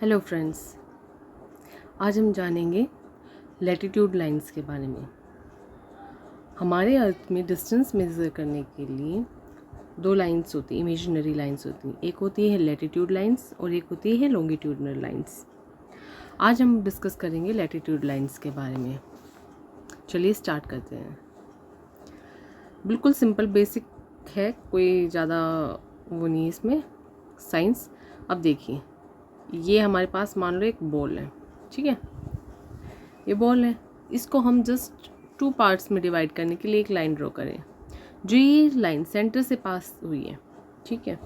Hello friends, आज हम जानेंगे लैटिट्यूड लाइंस के बारे में। हमारे अर्थ में डिस्टेंस मेज़र करने के लिए दो लाइंस होती हैं, इमेजिनरी लाइंस होती हैं। एक होती है लैटिट्यूड लाइंस और एक होती है लॉन्गिट्यूडनल लाइंस। आज हम डिस्कस करेंगे लैटिट्यूड लाइंस के बारे में। चलिए स्टार्ट करते हैं। बिल्कुल सिंपल बेसिक है, कोई ज़्यादा वो नहीं है इसमें साइंस। अब देखिए, ये हमारे पास मान लो एक बॉल है, ठीक है। ये बॉल है, इसको हम जस्ट 2 पार्ट्स में डिवाइड करने के लिए एक लाइन ड्रॉ करें। जो ये लाइन सेंटर से पास हुई है, ठीक है।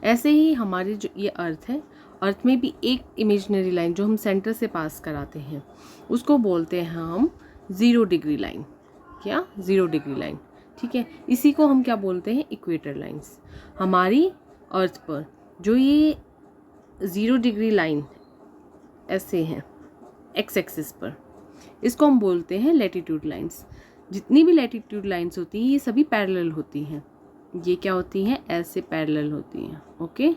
ऐसे ही हमारी जो ये अर्थ है, अर्थ में भी एक इमेजिनरी लाइन जो हम सेंटर से पास कराते हैं उसको बोलते हैं हम 0 डिग्री लाइन। क्या? 0 डिग्री लाइन, ठीक है। इसी को हम क्या बोलते हैं? Equator lines. हमारी अर्थ पर जो ये 0 डिग्री लाइन ऐसे हैं एक्स एक्सिस पर, इसको हम बोलते हैं लैटिट्यूड लाइंस। जितनी भी लैटिट्यूड लाइंस होती हैं ये सभी पैरेलल होती हैं। ये क्या होती हैं? ऐसे पैरेलल होती हैं। ओके,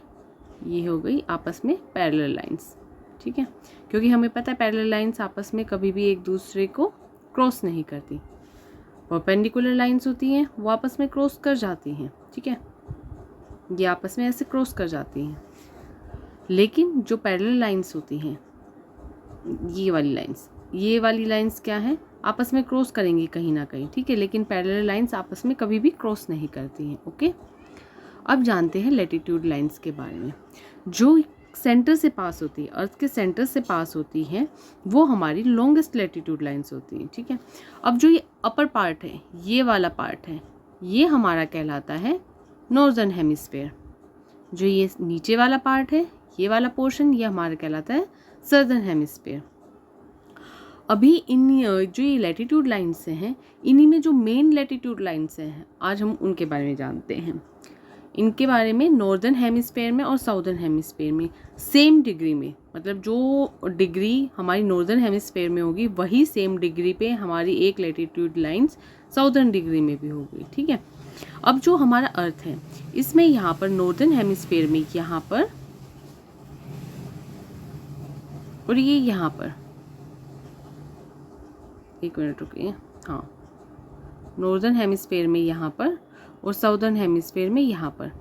ये हो गई आपस में पैरेलल लाइंस, ठीक है। क्योंकि हमें पता है पैरेलल लाइंस आपस में कभी भी एक दूसरे को क्रॉस नहीं करती। परपेंडिकुलर लाइंस होती हैं वो आपस में क्रॉस कर जाती हैं, ठीक है। ये आपस में ऐसे क्रॉस कर जाती हैं। लेकिन जो पैरेलल लाइंस होती हैं, ये वाली लाइंस क्या है? आपस में क्रॉस करेंगी कहीं ना कहीं, ठीक है। लेकिन पैरेलल लाइंस आपस में कभी भी क्रॉस नहीं करती हैं। ओके, अब जानते हैं लैटिट्यूड लाइंस के बारे में। जो सेंटर से पास होती है, अर्थ के सेंटर से पास होती है, वो हमारी लॉन्गेस्ट लैटिट्यूड लाइंस होती हैं, ठीक है। अब जो ये अपर पार्ट है, ये वाला पार्ट है, ये हमारा कहलाता है नॉर्दर्न हेमिस्फेयर। जो ये नीचे वाला पार्ट है, ये वाला पोर्शन, ये हमारा कहलाता है सर्दर्न हेमिस्फेयर। अभी इन जो ये लैटिट्यूड लाइंस हैं, इन्हीं में जो मेन लैटिट्यूड लाइंस हैं, आज हम उनके बारे में जानते हैं। इनके बारे में नॉर्दर्न हेमिस्फेयर में और साउदर्न हेमिस्फेयर में सेम डिग्री में, मतलब जो डिग्री हमारी नॉर्दर्न हेमिस्फेयर में होगी वही सेम डिग्री पे हमारी एक लैटिट्यूड लाइंस साउदर्न डिग्री में भी होगी, ठीक है। अब जो हमारा अर्थ है, इसमें यहाँ पर नॉर्दर्न हेमिस्फेयर में यहाँ पर और ये यहाँ पर, एक मिनट रुकिए, हाँ, नॉर्दर्न हेमिस्फेयर में यहाँ पर और साउदर्न हेमिस्फेयर में यहाँ पर,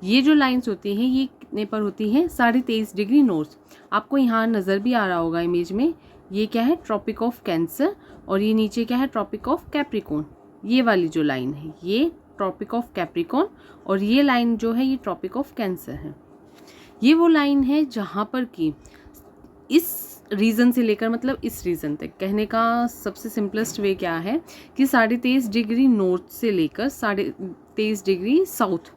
ये जो लाइंस होती हैं ये कितने पर होती हैं? 23.5 डिग्री नॉर्थ। आपको यहाँ नज़र भी आ रहा होगा इमेज में, ये क्या है? ट्रॉपिक ऑफ कैंसर, और ये नीचे क्या है? Tropic of Capricorn. ये वाली जो लाइन है ये ट्रॉपिक ऑफ कैप्रिकॉर्न, और ये लाइन जो है ये ट्रॉपिक ऑफ कैंसर है। ये वो लाइन है जहाँ पर कि इस रीजन से लेकर, मतलब इस रीजन तक, कहने का सबसे सिंपलेस्ट वे क्या है कि 23.5 डिग्री नॉर्थ से लेकर 23.5 डिग्री साउथ,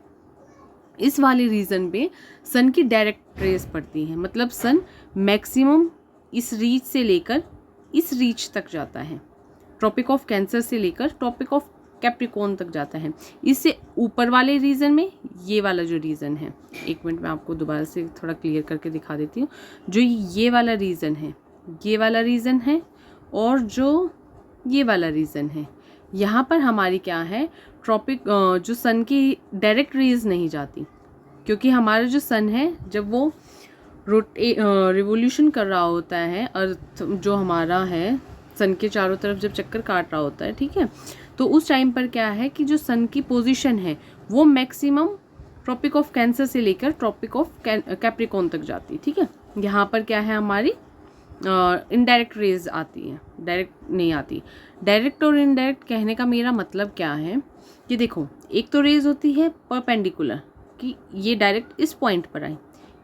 इस वाले रीजन पे सन की डायरेक्ट रेज पड़ती हैं। मतलब सन मैक्सिमम इस रीच से लेकर इस रीच तक जाता है। ट्रॉपिक ऑफ कैंसर से लेकर ट्रॉपिक ऑफ कैप्रिकॉर्न तक जाता है। इससे ऊपर वाले रीजन में ये वाला जो रीजन है, एक मिनट में आपको दोबारा से थोड़ा क्लियर करके दिखा देती हूँ। जो ये वाला रीजन है, ये वाला रीजन है, और जो ये वाला रीजन है, यहाँ पर हमारी क्या है? ट्रॉपिक, जो सन की डायरेक्ट रेज नहीं जाती, क्योंकि हमारा जो सन है जब वो रिवोल्यूशन कर रहा होता है, अर्थ जो हमारा है सन के चारों तरफ जब चक्कर काट रहा होता है, ठीक है, तो उस टाइम पर क्या है कि जो सन की पोजीशन है वो मैक्सिमम ट्रॉपिक ऑफ कैंसर से लेकर ट्रॉपिक ऑफ कैप्रिकॉर्न तक जाती है, ठीक है। यहाँ पर क्या है? हमारी इनडायरेक्ट रेज आती है, डायरेक्ट नहीं आती। डायरेक्ट और इनडायरेक्ट कहने का मेरा मतलब क्या है कि देखो, एक तो रेज होती है परपेंडिकुलर, कि ये डायरेक्ट इस पॉइंट पर आई।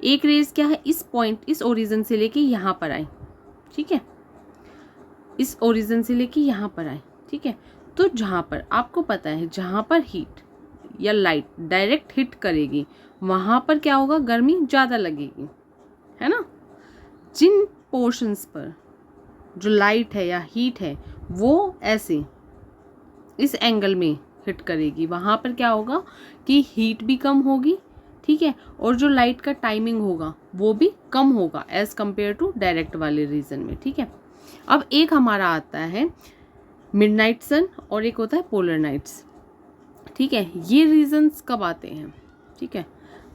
एक रेज क्या है? इस पॉइंट, इस ओरिजिन से लेके यहाँ पर आई, ठीक है, इस ओरिजिन से लेके यहाँ पर आए, ठीक है। तो जहाँ पर आपको पता है, जहाँ पर हीट या लाइट डायरेक्ट हिट करेगी वहाँ पर क्या होगा? गर्मी ज़्यादा लगेगी, है ना। जिन पोर्शंस पर जो लाइट है या हीट है वो ऐसे इस एंगल में हिट करेगी, वहाँ पर क्या होगा कि हीट भी कम होगी, ठीक है, और जो लाइट का टाइमिंग होगा वो भी कम होगा एज़ कम्पेयर टू डायरेक्ट वाले रीजन में, ठीक है। अब एक हमारा आता है मिडनाइट सन और एक होता है पोलर नाइट्स, ठीक है। ये रीजंस कब आते हैं? ठीक है,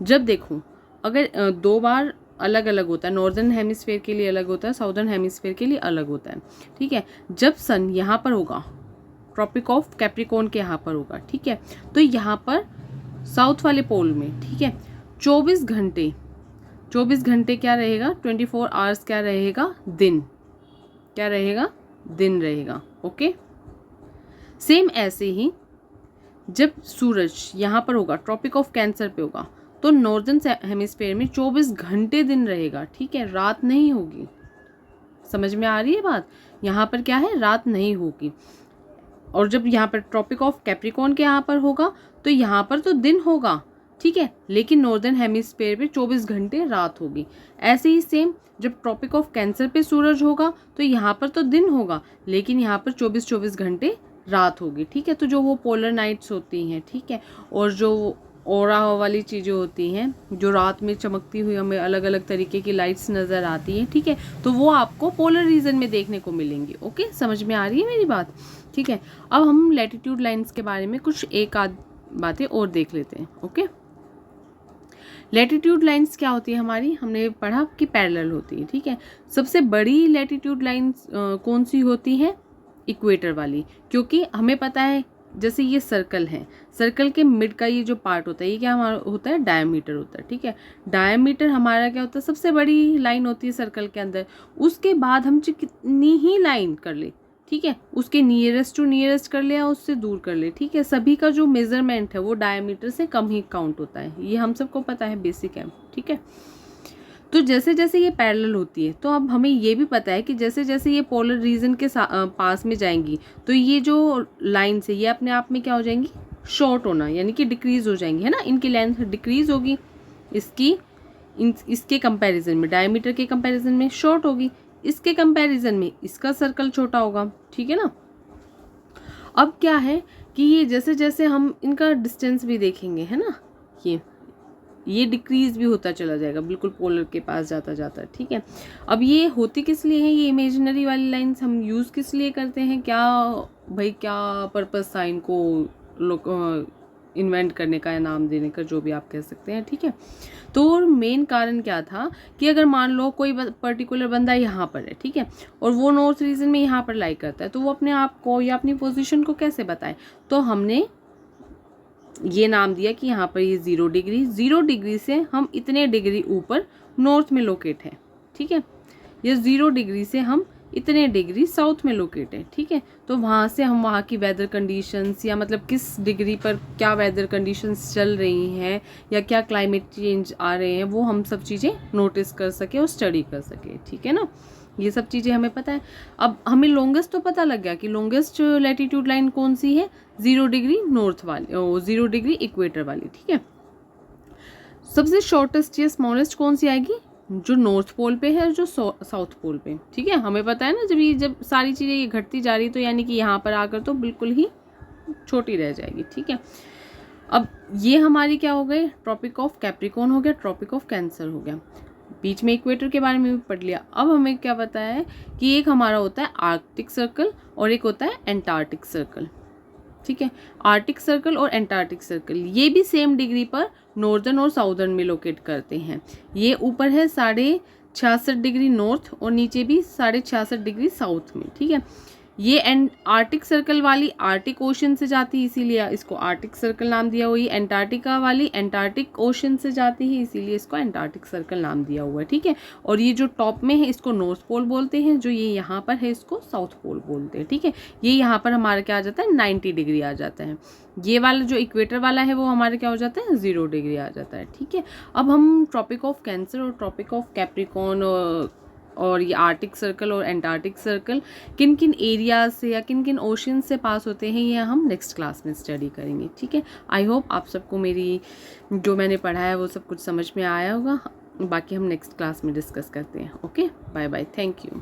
जब देखो, अगर 2 बार अलग अलग होता है, नॉर्दर्न हेमिस्फेयर के लिए अलग होता है, साउदर्न हेमिस्फेयर के लिए अलग होता है, ठीक है। जब सन यहाँ पर होगा, ट्रॉपिक ऑफ कैप्रिकॉर्न के यहाँ पर होगा, ठीक है, तो यहाँ पर साउथ वाले पोल में, ठीक है, 24 घंटे क्या रहेगा, 24 आवर्स क्या रहेगा, दिन, क्या रहेगा, दिन रहेगा, ओके। सेम ऐसे ही जब सूरज यहाँ पर होगा, ट्रॉपिक ऑफ कैंसर पे होगा, तो नॉर्दर्न हेमिस्फेयर में 24 घंटे दिन रहेगा, ठीक है, रात नहीं होगी। समझ में आ रही है बात, यहाँ पर क्या है, रात नहीं होगी। और जब यहाँ पर ट्रॉपिक ऑफ कैप्रिकॉर्न के यहाँ पर होगा तो यहाँ पर तो दिन होगा, ठीक है, लेकिन नॉर्दर्न हेमिस्फेयर पे 24 घंटे रात होगी। ऐसे ही सेम जब ट्रॉपिक ऑफ कैंसर पे सूरज होगा तो यहाँ पर तो दिन होगा, लेकिन यहाँ पर 24 घंटे रात होगी, ठीक है। तो जो वो पोलर नाइट्स होती हैं, ठीक है, और जो ऑरा वाली चीज़ें होती हैं जो रात में चमकती हुई हमें अलग अलग तरीके की लाइट्स नज़र आती हैं, ठीक है, तो वो आपको पोलर रीजन में देखने को मिलेंगी, ओके। समझ में आ रही है मेरी बात, ठीक है। अब हम लैटिट्यूड लाइंस के बारे में कुछ एक आध बातें और देख लेते हैं, ओके। लैटिट्यूड लाइंस क्या होती है हमारी, हमने पढ़ा कि पैरेलल होती है, ठीक है। सबसे बड़ी लैटिट्यूड लाइंस कौन सी होती है, इक्वेटर वाली, क्योंकि हमें पता है जैसे ये सर्कल है, सर्कल के मिड का ये जो पार्ट होता है ये क्या हमारा होता है, डायमीटर होता है, ठीक है। डायमीटर हमारा क्या होता है, सबसे बड़ी लाइन होती है सर्कल के अंदर। उसके बाद हम कितनी ही लाइन कर ले, ठीक है, उसके नियरेस्ट टू नियरेस्ट कर ले या उससे दूर कर ले, ठीक है, सभी का जो मेजरमेंट है वो डायमीटर से कम ही काउंट होता है, ये हम सबको पता है, बेसिक है, ठीक है। तो जैसे जैसे ये पैरेलल होती है तो अब हमें ये भी पता है कि जैसे जैसे ये पोलर रीजन के पास में जाएंगी तो ये जो लाइन्स है ये अपने आप में क्या हो जाएंगी, शॉर्ट होना, यानी कि डिक्रीज हो जाएंगी, है ना, इनकी लेंथ डिक्रीज होगी, इसके कंपैरिजन में, डायमीटर के कंपैरिजन में शॉर्ट होगी, इसके कंपैरिजन में इसका सर्कल छोटा होगा, ठीक है ना। अब क्या है कि ये जैसे जैसे हम इनका डिस्टेंस भी देखेंगे, है ना, ये डिक्रीज भी होता चला जाएगा, बिल्कुल पोलर के पास जाता जाता, ठीक है। अब ये होती किस लिए है, ये इमेजिनरी वाली लाइंस हम यूज़ किस लिए करते हैं, क्या भाई क्या पर्पस था इनको लोग इन्वेंट करने का या नाम देने का, जो भी आप कह सकते हैं, ठीक है। तो मेन कारण क्या था कि अगर मान लो कोई पर्टिकुलर बंदा यहाँ पर है, ठीक है, और वो नॉर्थ रीजन में यहाँ पर लाई करता है, तो वो अपने आप को या अपनी पोजीशन को कैसे बताए, तो हमने ये नाम दिया कि यहाँ पर ये 0 डिग्री से हम इतने डिग्री ऊपर नॉर्थ में लोकेट है, ठीक है, ये 0 डिग्री से हम इतने डिग्री साउथ में लोकेट है, ठीक है। तो वहाँ से हम वहाँ की वेदर कंडीशंस या मतलब किस डिग्री पर क्या वेदर कंडीशंस चल रही हैं या क्या क्लाइमेट चेंज आ रहे हैं वो हम सब चीज़ें नोटिस कर सके और स्टडी कर सके, ठीक है ना, ये सब चीज़ें हमें पता है। अब हमें लॉन्गेस्ट तो पता लग गया कि लॉन्गेस्ट लैटिट्यूड लाइन कौन सी है, 0 डिग्री नॉर्थ वाली, 0 डिग्री इक्वेटर वाली, ठीक है। सबसे शॉर्टेस्ट या स्मॉलेस्ट कौन सी आएगी, जो नॉर्थ पोल पे है और जो साउथ पोल पे, ठीक है। हमें पता है ना जब सारी चीज़ें ये घटती जा रही तो यानी कि यहाँ पर आकर तो बिल्कुल ही छोटी रह जाएगी, ठीक है। अब ये हमारी क्या हो गई, ट्रॉपिक ऑफ कैप्रिकॉर्न हो गया, ट्रॉपिक ऑफ कैंसर हो गया, बीच में इक्वेटर के बारे में भी पढ़ लिया। अब हमें क्या पता है कि एक हमारा होता है आर्कटिक सर्कल और एक होता है एंटार्क्टिक सर्कल, ठीक है। आर्कटिक सर्कल और एंटार्क्टिक सर्कल ये भी सेम डिग्री पर नॉर्दर्न और साउदर्न में लोकेट करते हैं। ये ऊपर है 66.5 डिग्री नॉर्थ और नीचे भी 66.5 डिग्री साउथ में, ठीक है। ये आर्कटिक सर्कल वाली आर्कटिक ओशन से जाती है इसीलिए इसको आर्कटिक सर्कल नाम दिया हुआ है। एंटार्क्टिका वाली एंटार्क्टिक ओशन से जाती है इसीलिए इसको एंटार्क्टिक सर्कल नाम दिया हुआ है, ठीक है। और ये जो टॉप में है इसको नॉर्थ पोल बोलते हैं, जो ये यहाँ पर है इसको साउथ पोल बोलते हैं, ठीक है। ये यहाँ पर हमारा क्या आ जाता है 90 डिग्री आ जाता है। ये वाला जो इक्वेटर वाला है वो हमारे क्या हो जाता है 0 डिग्री आ जाता है, ठीक है। अब हम ट्रॉपिक ऑफ कैंसर और ट्रॉपिक ऑफ कैप्रिकॉर्न और ये आर्कटिक सर्कल और एंटार्क्टिक सर्कल किन किन एरियाज से या किन किन ओशन से पास होते हैं ये हम नेक्स्ट क्लास में स्टडी करेंगे, ठीक है। आई होप आप सबको मेरी जो मैंने पढ़ा है वो सब कुछ समझ में आया होगा। बाकी हम नेक्स्ट क्लास में डिस्कस करते हैं। Okay, bye bye, thank you.